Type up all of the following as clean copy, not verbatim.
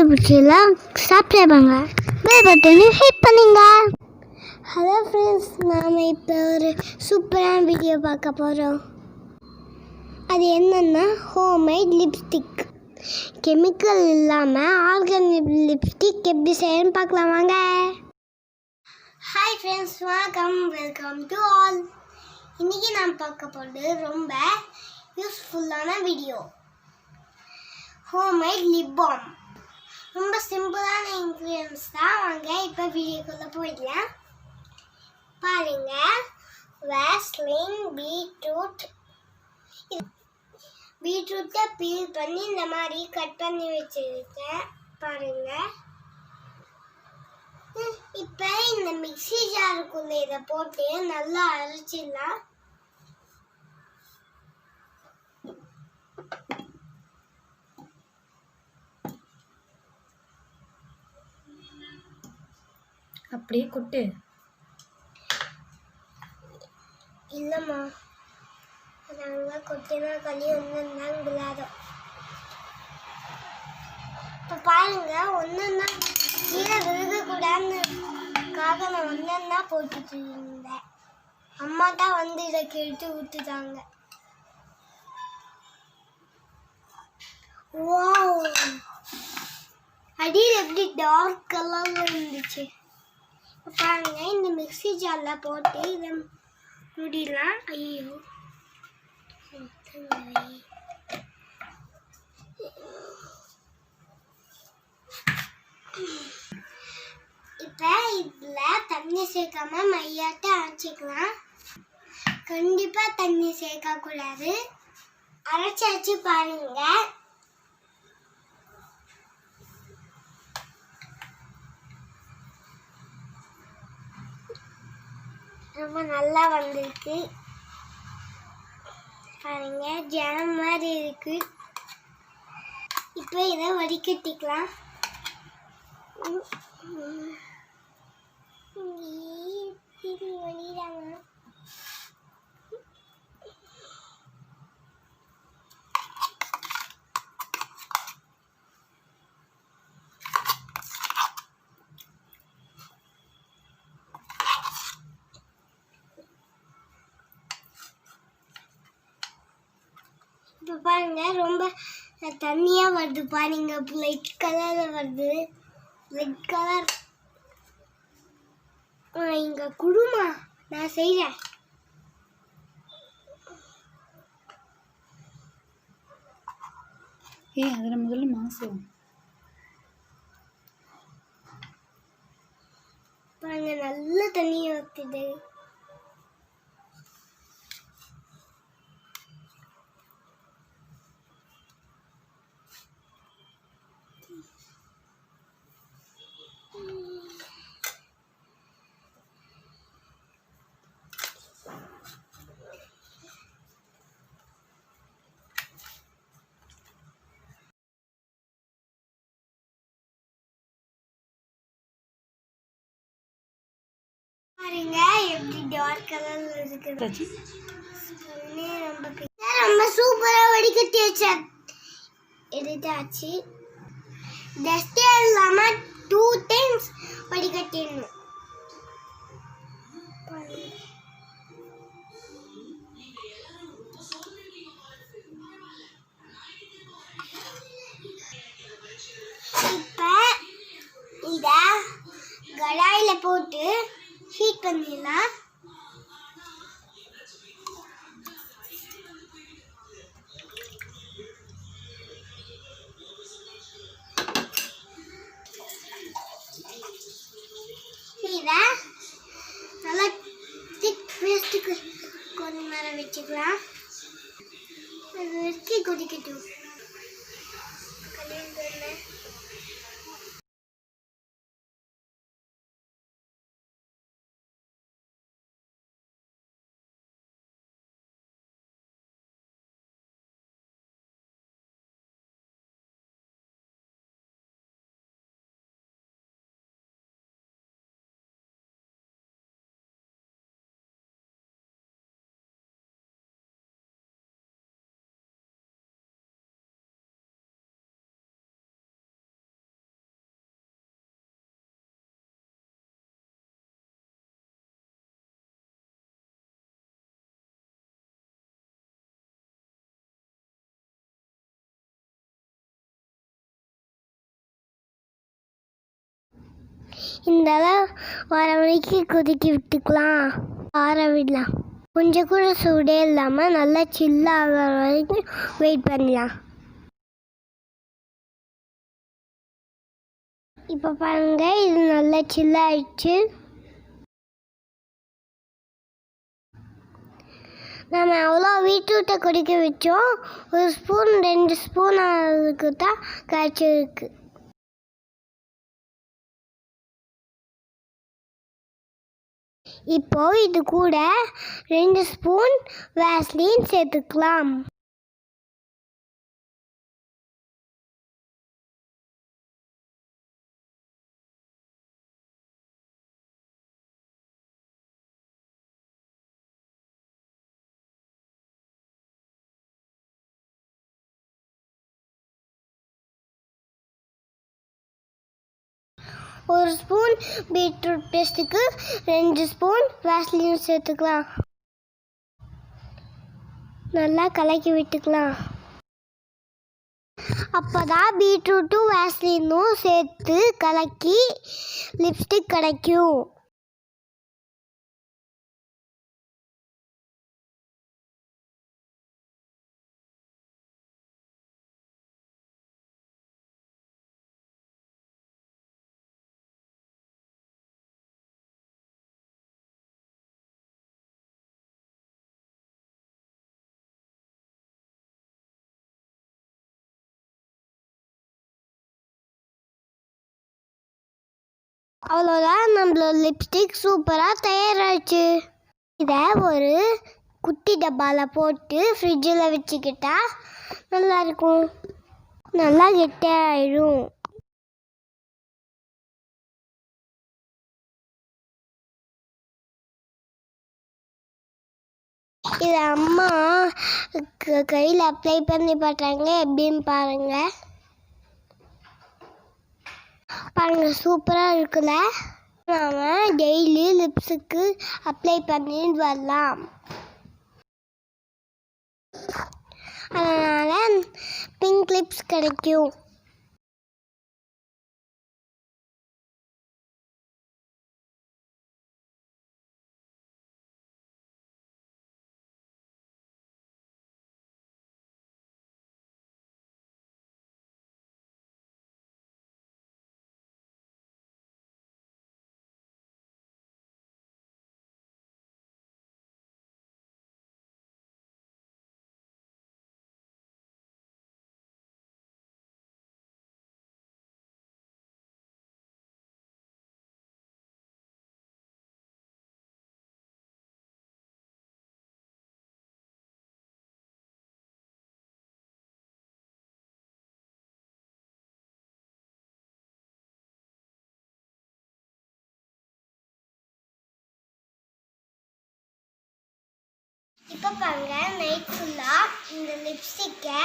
Channel பிடிச்சலாம் subscribe பண்ணுங்க, bell பட்டனையும் hit பண்ணுங்க. ஹலோ ஃப்ரெண்ட்ஸ், நாம் இப்போ ஒரு சூப்பரான வீடியோ பார்க்க போகிறோம். அது என்னென்னா ஹோம்மேட் லிப்ஸ்டிக். கெமிக்கல் இல்லாமல் ஆர்கானிக் லிப்ஸ்டிக் எப்படி செய்யணும்னு பார்க்கலாம் வாங்க. ஹாய் ஃப்ரெண்ட்ஸ், வணக்கம், வெல்கம் டு ஆல். இன்றைக்கி நான் பார்க்க போகிறது ரொம்ப யூஸ்ஃபுல்லான வீடியோ. Homemade lip balm. ரொம்ப சிம்பிளான இன்க்ரீடியன்ஸ் தான். வாங்க இப்போ வீடியோக்குள்ளே போயிடலாம். பாருங்க, வேஸ்லின் பீட்ரூட்டை பீல் பண்ணி இந்த மாதிரி கட் பண்ணி வச்சுருக்கேன். பாருங்க, இப்போ இந்த மிக்ஸி ஜாருக்குள்ளே இதை போட்டு நல்லா அரைச்சிடலாம். அப்படியே கொட்டு. இல்லைம்மா, நாங்கள் கொட்டினா களி ஒன்றுதான் விளையாடும். இப்போ பாருங்க, ஒன்றுன்னா கீழே விழுகக்கூடாதுக்காக நான் ஒன்றா போட்டுட்டு இருந்தேன். அம்மா தான் வந்து இதை கேட்டு விட்டுட்டாங்க. வாவ், அடியில் எப்படி டார்க் கலர்ல இருந்துச்சு. பாருங்க, இந்த மிக்ஸி ஜாரில் போட்டு இதை முடியலாம். ஐயோ, இப்போ இதில் தண்ணி சேர்க்காம மையாட்ட அரைச்சிக்கலாம். கண்டிப்பாக தண்ணி சேர்க்கக்கூடாது. அரைச்சாச்சு பாருங்க. ரொம்ப நல்லா வந்திருக்கு பாருங்க, ஜாம் மாதிரி இருக்கு. இப்போ இதை வடிகட்டிக்கலாம். வடிடாங்க. இப்போ பாருங்க, ரொம்ப தண்ணியாக வருது பாருங்க. லைட் கலரில் வருது. Red colour. இங்கே குடுமா, நான் செய்கிறேன். அதில் முதல்ல மாசம் பாருங்க, நல்ல தண்ணியை ஊற்றுது. பாருங்க, எப்படி டார்க் கலர்ல இருக்குது. ரொம்ப சூப்பரா வடிகட்டி எடுத்தாச்சு. டஸ்டே இல்லாம 2 டைம்ஸ் வடிகட்டிடணும். இப்ப இத கடாயில போட்டு ஹீட் பண்ணிடலாம். இதை நல்லா திக் பேஸ்ட்டுக்கு கொஞ்ச நேரம் வச்சுக்கலாம். அது வரைக்கும் கொதிக்கட்டும். இந்த வர வரைக்கும் கொதிக்க விட்டுக்கலாம், ஆற விடலாம். கொஞ்சம் கூட சூடே இல்லாமல் நல்லா சில்லாகிற வரைக்கும் வெயிட் பண்ணலாம். இப்போ பாருங்க, இது நல்லா சில்லாயிடுச்சு. நம்ம அவ்வளோ பீட்ரூட்டை கொதிக்க வச்சோம். 1 ஸ்பூன் 2 ஸ்பூன் அதுக்கு தான் காய்ச்சிருக்கு. இப்போ இது கூட 2 ஸ்பூன் வேஸ்லின் சேர்த்துக்கலாம். ஒரு ஸ்பூன் பீட்ரூட் பேஸ்ட்டுக்கு 2 ஸ்பூன் வேஸ்லின் சேர்த்துக்கலாம். நல்லா கலக்கி விட்டுக்கலாம். அப்போதான் பீட்ரூட்டும் வேஸ்லினும் சேர்த்து கலக்கி லிப்ஸ்டிக் கிடைக்கும். அவ்வளோதான், நம்மளோட லிப்ஸ்டிக் சூப்பராக தயாராகிடுச்சு. இதை ஒரு குட்டி டப்பாவில் போட்டு ஃப்ரிட்ஜில் வச்சுக்கிட்டா நல்லாயிருக்கும், நல்லா கெட்டியாகிடும். இதை அம்மா கையில் அப்ளை பண்ணி பார்த்தாங்க, எப்படின்னு பாருங்கள். சூப்பராக இருக்குல்ல. நாம் டெய்லி லிப்ஸுக்கு அப்ளை பண்ணிட்டு வரலாம். அதனால் பிங்க் லிப்ஸ் கிடைக்கும். இப்போ பாருங்க, நைட் ஃபுல்லாக இந்த லிப்ஸ்டிக்கை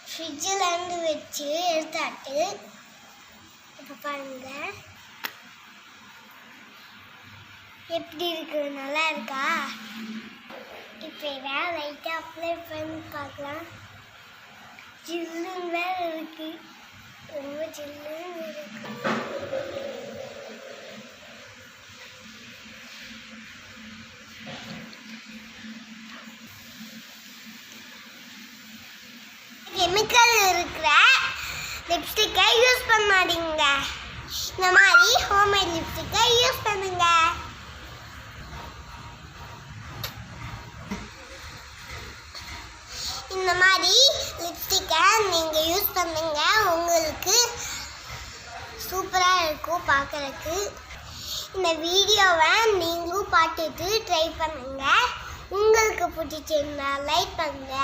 ஃப்ரிட்ஜில் இருந்து வச்சு எடுத்தாட்டு. இப்போ பாருங்க எப்படி இருக்கு, நல்லா இருக்கா? இப்போ வேற லைட்டாக அப்ளை பண்ணி பார்க்கலாம். ஜில்லுன்னு வேற இருக்கு, ரொம்ப ஜில்லுன்னு இருக்கு. கெமிக்கல் இருக்கிற லிப்ஸ்டிக்கை யூஸ் பண்ணாதீங்க. இந்த மாதிரி ஹோம்மேட் லிப்ஸ்டிக்கை யூஸ் பண்ணுங்க. இந்த மாதிரி லிப்ஸ்டிக்கை நீங்கள் யூஸ் பண்ணுங்க, உங்களுக்கு சூப்பராக இருக்கும் பார்க்குறதுக்கு. இந்த வீடியோவை நீங்களும் பார்த்துட்டு ட்ரை பண்ணுங்க. உங்களுக்கு பிடிச்சிருந்தா லைக் பண்ணுங்க.